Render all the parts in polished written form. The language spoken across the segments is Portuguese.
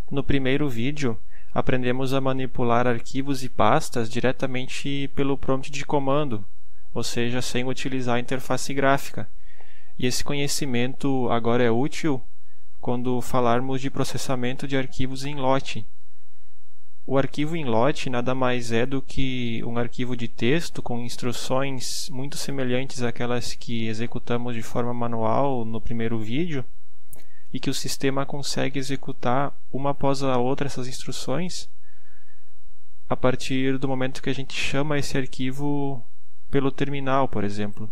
No primeiro vídeo, aprendemos a manipular arquivos e pastas diretamente pelo prompt de comando, ou seja, sem utilizar a interface gráfica. E esse conhecimento agora é útil quando falarmos de processamento de arquivos em lote. O arquivo em lote nada mais é do que um arquivo de texto com instruções muito semelhantes àquelas que executamos de forma manual no primeiro vídeo, e que o sistema consegue executar uma após a outra essas instruções a partir do momento que a gente chama esse arquivo pelo terminal, por exemplo.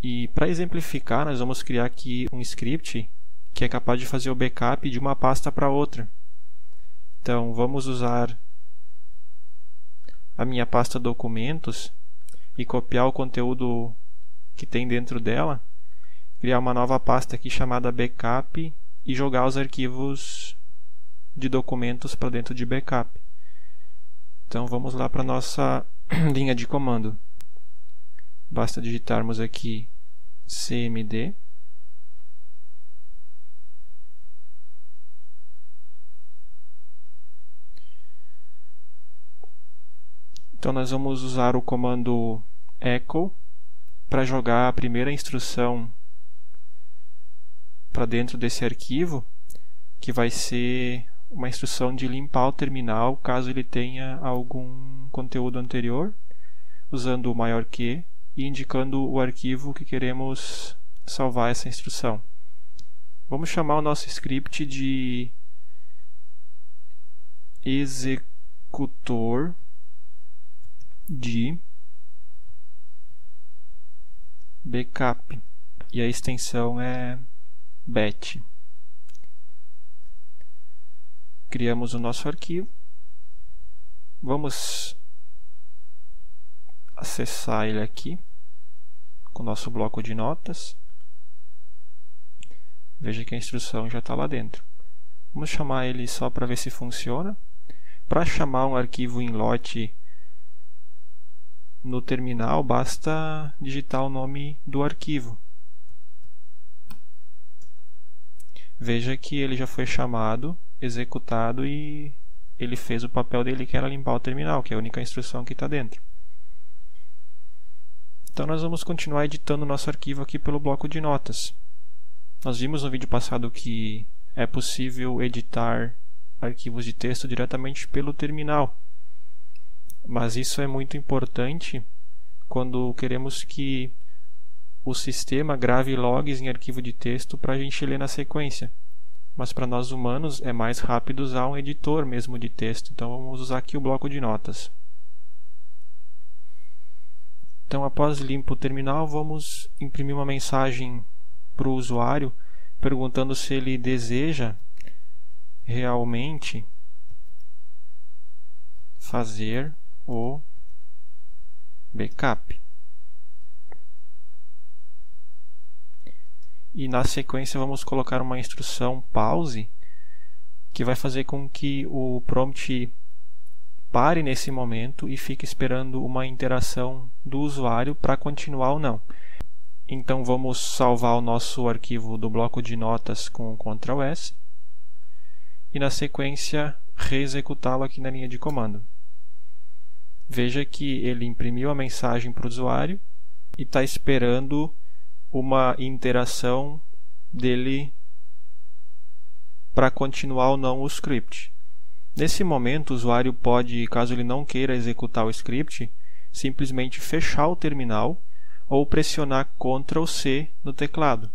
E para exemplificar, nós vamos criar aqui um script que é capaz de fazer o backup de uma pasta para outra. Então vamos usar a minha pasta documentos e copiar o conteúdo que tem dentro dela, criar uma nova pasta aqui chamada backup e jogar os arquivos de documentos para dentro de backup. Então vamos lá para a nossa linha de comando. Basta digitarmos aqui cmd . Então nós vamos usar o comando echo para jogar a primeira instrução para dentro desse arquivo, que vai ser uma instrução de limpar o terminal caso ele tenha algum conteúdo anterior, usando o maior que e indicando o arquivo que queremos salvar essa instrução. Vamos chamar o nosso script de executor de backup e a extensão é bat. Criamos o nosso arquivo, vamos acessar ele aqui com o nosso bloco de notas. Veja que a instrução já está lá dentro. Vamos chamar ele só para ver se funciona. Para chamar um arquivo em lote no terminal, basta digitar o nome do arquivo. Veja que ele já foi chamado, executado e ele fez o papel dele, que era limpar o terminal, que é a única instrução que está dentro. Então nós vamos continuar editando o nosso arquivo aqui pelo bloco de notas. Nós vimos no vídeo passado que é possível editar arquivos de texto diretamente pelo terminal. Mas isso é muito importante quando queremos que o sistema grave logs em arquivo de texto para a gente ler na sequência. Mas para nós humanos é mais rápido usar um editor mesmo de texto. Então vamos usar aqui o bloco de notas. Então, após limpo o terminal, vamos imprimir uma mensagem para o usuário perguntando se ele deseja realmente fazer o backup. E na sequência vamos colocar uma instrução pause que vai fazer com que o prompt pare nesse momento e fique esperando uma interação do usuário para continuar ou não. Então vamos salvar o nosso arquivo do bloco de notas com Ctrl S e na sequência reexecutá-lo aqui na linha de comando. Veja que ele imprimiu a mensagem para o usuário e está esperando uma interação dele para continuar ou não o script. Nesse momento, o usuário pode, caso ele não queira executar o script, simplesmente fechar o terminal ou pressionar Ctrl C no teclado.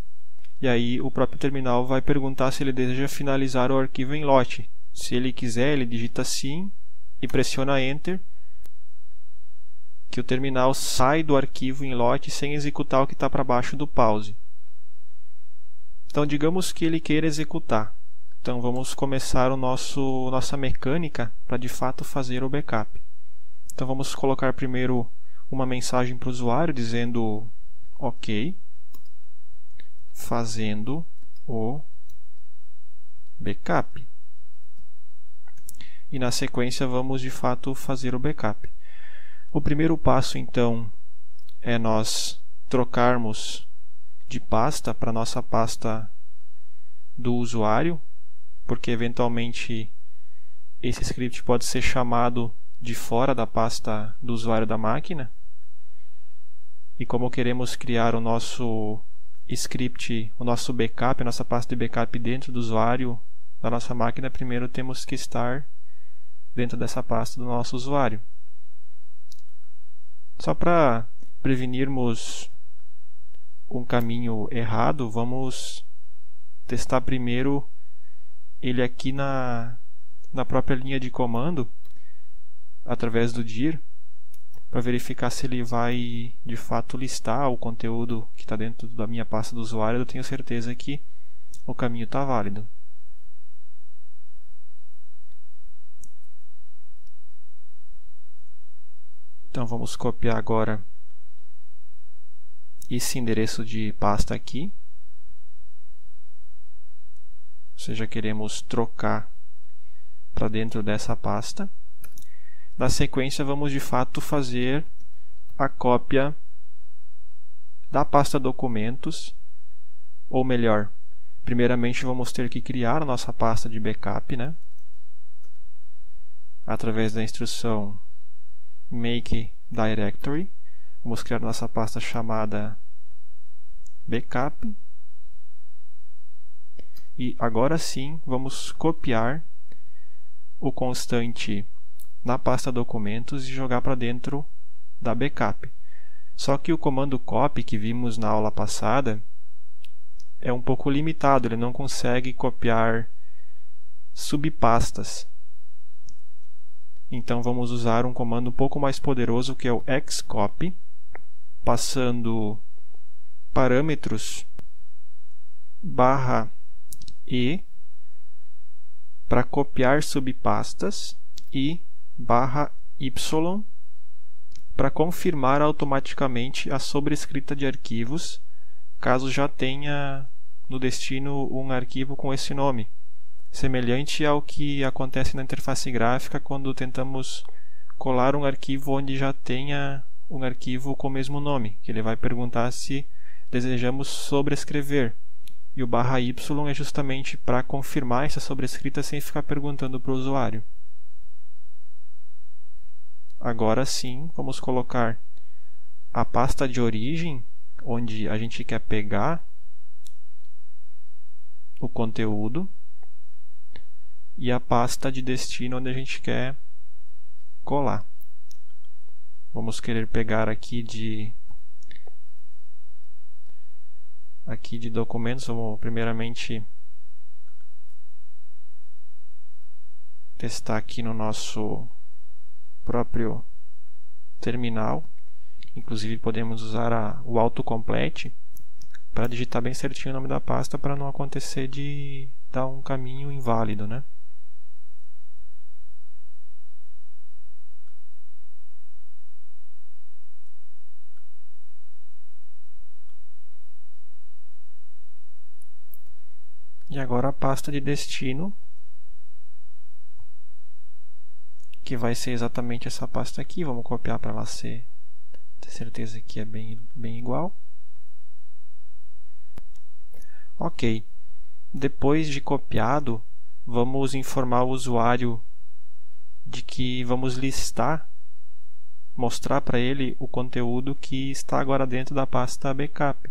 E aí o próprio terminal vai perguntar se ele deseja finalizar o arquivo em lote. Se ele quiser, ele digita sim e pressiona Enter, que o terminal sai do arquivo em lote sem executar o que está para baixo do pause. Então digamos que ele queira executar. Então vamos começar nossa mecânica para de fato fazer o backup. Então vamos colocar primeiro uma mensagem para o usuário dizendo OK, fazendo o backup. E na sequência vamos de fato fazer o backup. O primeiro passo então é nós trocarmos de pasta para nossa pasta do usuário, porque eventualmente esse script pode ser chamado de fora da pasta do usuário da máquina. E como queremos criar o nosso script, o nosso backup, a nossa pasta de backup dentro do usuário da nossa máquina, primeiro temos que estar dentro dessa pasta do nosso usuário. Só para prevenirmos um caminho errado, vamos testar primeiro ele aqui na própria linha de comando, através do dir, para verificar se ele vai de fato listar o conteúdo que está dentro da minha pasta do usuário. Eu tenho certeza que o caminho está válido. Então vamos copiar agora esse endereço de pasta aqui. Ou seja, queremos trocar para dentro dessa pasta. Na sequência, vamos de fato fazer a cópia da pasta documentos, ou melhor, primeiramente vamos ter que criar a nossa pasta de backup, né? Através da instrução make directory, vamos criar nossa pasta chamada backup. E agora sim, vamos copiar o constante na pasta documentos e jogar para dentro da backup. Só que o comando copy que vimos na aula passada é um pouco limitado, ele não consegue copiar subpastas. Então vamos usar um comando um pouco mais poderoso, que é o xcopy, passando parâmetros /e para copiar subpastas e /y para confirmar automaticamente a sobrescrita de arquivos, caso já tenha no destino um arquivo com esse nome, semelhante ao que acontece na interface gráfica quando tentamos colar um arquivo onde já tenha um arquivo com o mesmo nome, que ele vai perguntar se desejamos sobrescrever. E o /y é justamente para confirmar essa sobrescrita sem ficar perguntando para o usuário. Agora sim, vamos colocar a pasta de origem, onde a gente quer pegar o conteúdo, e a pasta de destino, onde a gente quer colar. Vamos querer pegar aqui de documentos. Vamos primeiramente testar aqui no nosso próprio terminal. Inclusive podemos usar o autocomplete para digitar bem certinho o nome da pasta, para não acontecer de dar um caminho inválido, né? E agora a pasta de destino, que vai ser exatamente essa pasta aqui. Vamos copiar para ela ter certeza que é bem igual. Ok. Depois de copiado, vamos informar o usuário de que vamos listar, mostrar para ele o conteúdo que está agora dentro da pasta backup.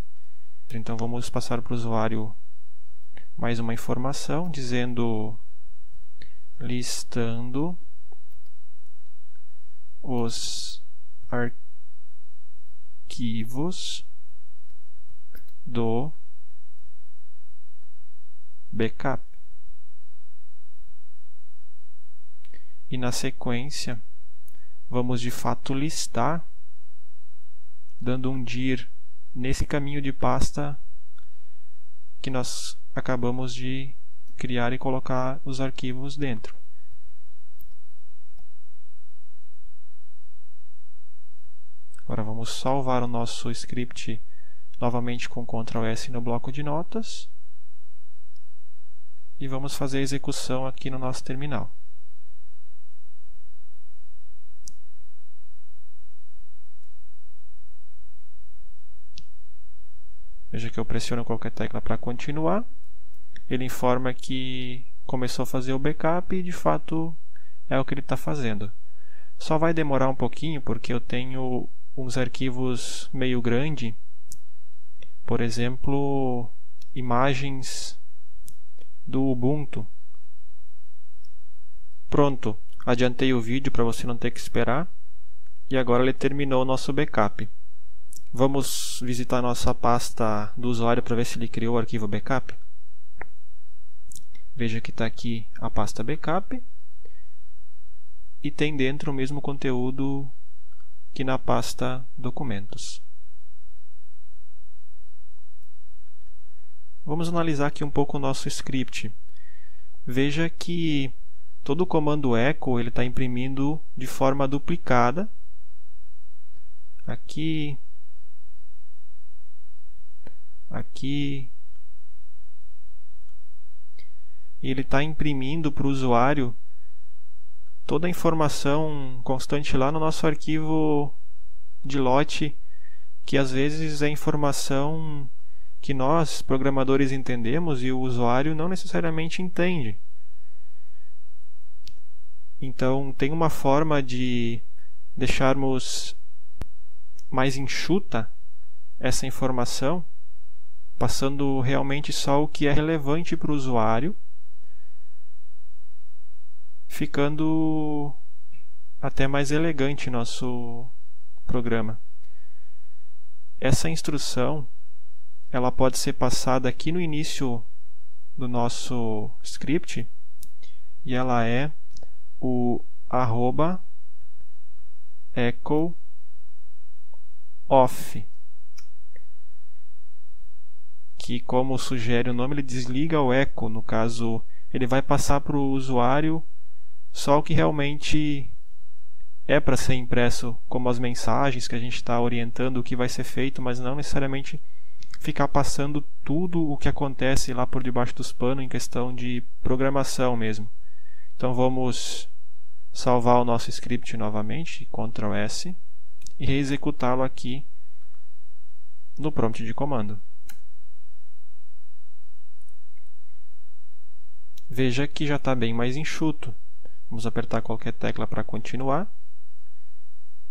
Então vamos passar para o usuário mais uma informação dizendo: listando os arquivos do backup. E na sequência vamos de fato listar, dando um dir nesse caminho de pasta que nós acabamos de criar e colocar os arquivos dentro. Agora vamos salvar o nosso script novamente com Ctrl S no bloco de notas e vamos fazer a execução aqui no nosso terminal. Veja que eu pressiono qualquer tecla para continuar. Ele informa que começou a fazer o backup e de fato é o que ele está fazendo. Só vai demorar um pouquinho porque eu tenho uns arquivos meio grandes, por exemplo, imagens do Ubuntu. Pronto, adiantei o vídeo para você não ter que esperar e agora ele terminou o nosso backup. Vamos visitar nossa pasta do usuário para ver se ele criou o arquivo backup. Veja que está aqui a pasta backup e tem dentro o mesmo conteúdo que na pasta documentos. Vamos analisar aqui um pouco o nosso script. Veja que todo o comando echo ele está imprimindo de forma duplicada. Aqui, aqui. Ele está imprimindo para o usuário toda a informação constante lá no nosso arquivo de lote, que às vezes é informação que nós, programadores, entendemos e o usuário não necessariamente entende. Então, tem uma forma de deixarmos mais enxuta essa informação, passando realmente só o que é relevante para o usuário, ficando até mais elegante nosso programa. Essa instrução ela pode ser passada aqui no início do nosso script e ela é o @echo_off, que, como sugere o nome, ele desliga o echo. No caso, ele vai passar para o usuário só o que realmente é para ser impresso, como as mensagens que a gente está orientando o que vai ser feito, mas não necessariamente ficar passando tudo o que acontece lá por debaixo dos panos em questão de programação mesmo. Então vamos salvar o nosso script novamente, Ctrl S, e reexecutá-lo aqui no prompt de comando. Veja que já está bem mais enxuto. Vamos apertar qualquer tecla para continuar.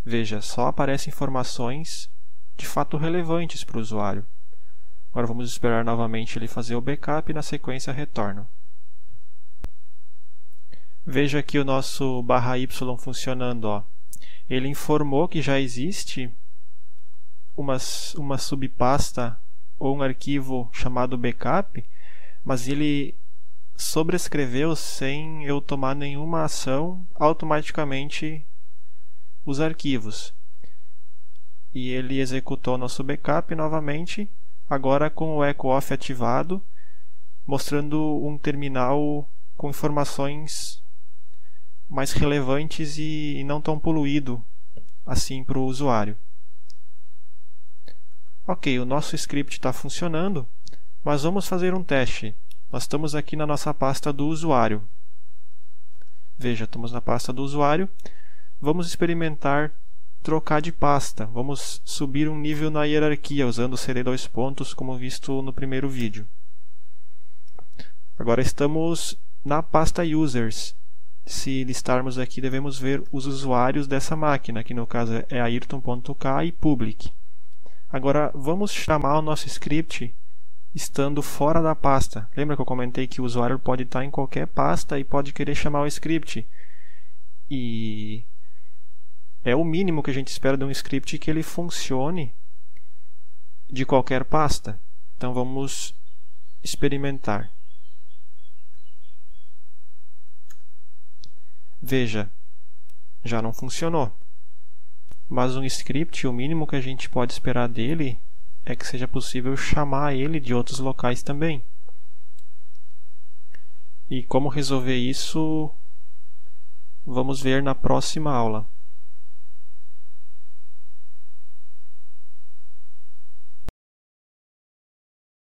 Veja, só aparecem informações de fato relevantes para o usuário. Agora vamos esperar novamente ele fazer o backup e na sequência retorno. Veja aqui o nosso /y funcionando. Ó. Ele informou que já existe uma subpasta ou um arquivo chamado backup, mas ele sobrescreveu sem eu tomar nenhuma ação automaticamente os arquivos. E ele executou nosso backup novamente, agora com o echo off ativado, mostrando um terminal com informações mais relevantes e não tão poluído assim para o usuário. Ok, o nosso script está funcionando, mas vamos fazer um teste. Nós estamos aqui na nossa pasta do usuário. Veja, estamos na pasta do usuário. Vamos experimentar trocar de pasta. Vamos subir um nível na hierarquia usando o CD 2 pontos, como visto no primeiro vídeo. Agora estamos na pasta Users. Se listarmos aqui, devemos ver os usuários dessa máquina, que no caso é ayrton.k e public. Agora vamos chamar o nosso script estando fora da pasta. Lembra que eu comentei que o usuário pode estar em qualquer pasta e pode querer chamar o script? E é o mínimo que a gente espera de um script, que ele funcione de qualquer pasta. Então vamos experimentar. Veja, já não funcionou. Mas um script, o mínimo que a gente pode esperar dele é que seja possível chamar ele de outros locais também. E como resolver isso, vamos ver na próxima aula.